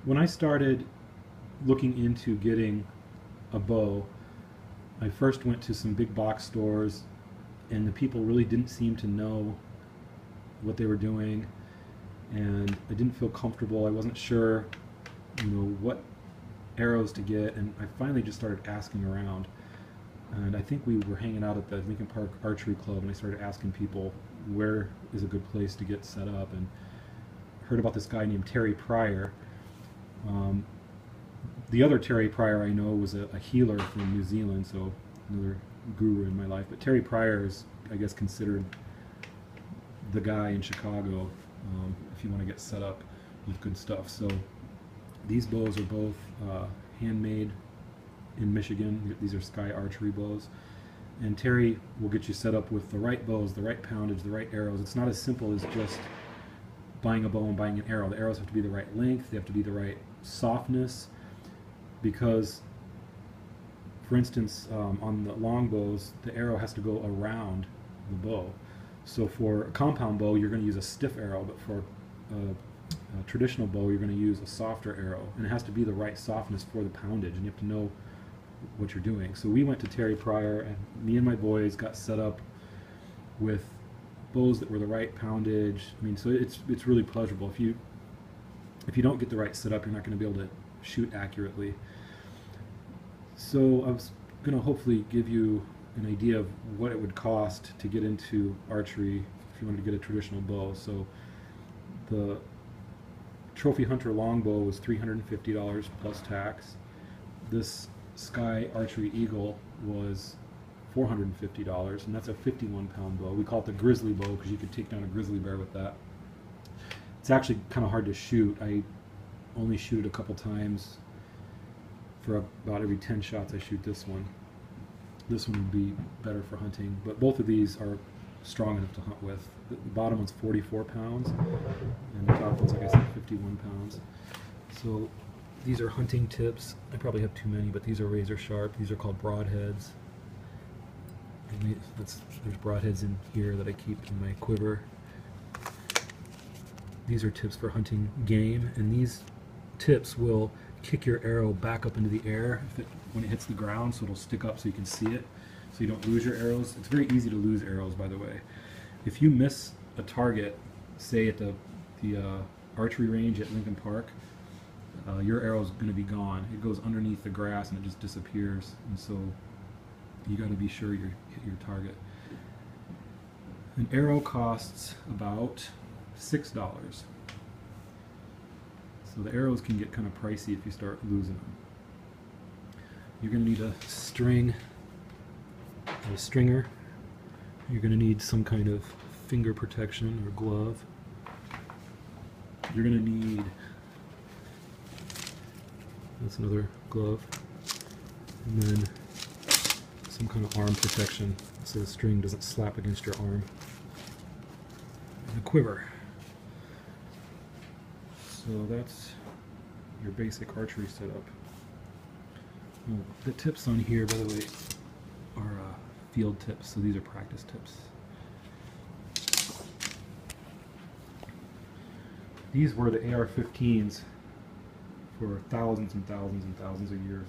When I started looking into getting a bow, I first went to some big box stores, and the people really didn't seem to know what they were doing, and I didn't feel comfortable. I wasn't sure, what arrows to get, and I finally just started asking around. And I think we were hanging out at the Lincoln Park Archery Club, and I started asking people where is a good place to get set up, and heard about this guy named Terry Pryor. Um, the other Terry Pryor I know was a healer from New Zealand, so another guru in my life. But Terry Pryor is, I guess, considered the guy in Chicago if you want to get set up with good stuff. So these bows are both handmade in Michigan. These are Sky Archery bows. And Terry will get you set up with the right bows, the right poundage, the right arrows. It's not as simple as just buying a bow and buying an arrow. The arrows have to be the right length, they have to be the right softness, because, for instance, on the long bows, the arrow has to go around the bow. So for a compound bow, you're going to use a stiff arrow, but for a traditional bow, you're going to use a softer arrow, and it has to be the right softness for the poundage, and you have to know what you're doing. So we went to Terry Pryor, and me and my boys got set up with bows that were the right poundage. I mean, so it's really pleasurable. If you don't get the right setup, you're not going to be able to shoot accurately. So I was going to hopefully give you an idea of what it would cost to get into archery if you wanted to get a traditional bow. So the Trophy Hunter longbow was $350 plus tax. This Sky Archery Eagle was $450, and that's a 51-pound bow. We call it the grizzly bow because you could take down a grizzly bear with that. It's actually kind of hard to shoot. I only shoot it a couple times. For about every 10 shots I shoot this one. This one would be better for hunting, but both of these are strong enough to hunt with. The bottom one's 44 pounds, and the top one's, like I said, 51 pounds. So these are hunting tips. I probably have too many, but these are razor sharp. These are called broadheads. And there's broadheads in here that I keep in my quiver. These are tips for hunting game, and these tips will kick your arrow back up into the air when it hits the ground, so it'll stick up so you can see it, so you don't lose your arrows. It's very easy to lose arrows, by the way. If you miss a target, say at the archery range at Lincoln Park, your arrow's going to be gone. It goes underneath the grass and it just disappears, and so you got to be sure you hit your target. An arrow costs about $6. So the arrows can get kind of pricey if you start losing them. You're going to need a string, a stringer. You're going to need some kind of finger protection or glove. You're going to need, that's another glove, and then some kind of arm protection so the string doesn't slap against your arm. And a quiver. So that's your basic archery setup. Oh, the tips on here, by the way, are field tips, so these are practice tips. These were the AR-15s for thousands and thousands and thousands of years.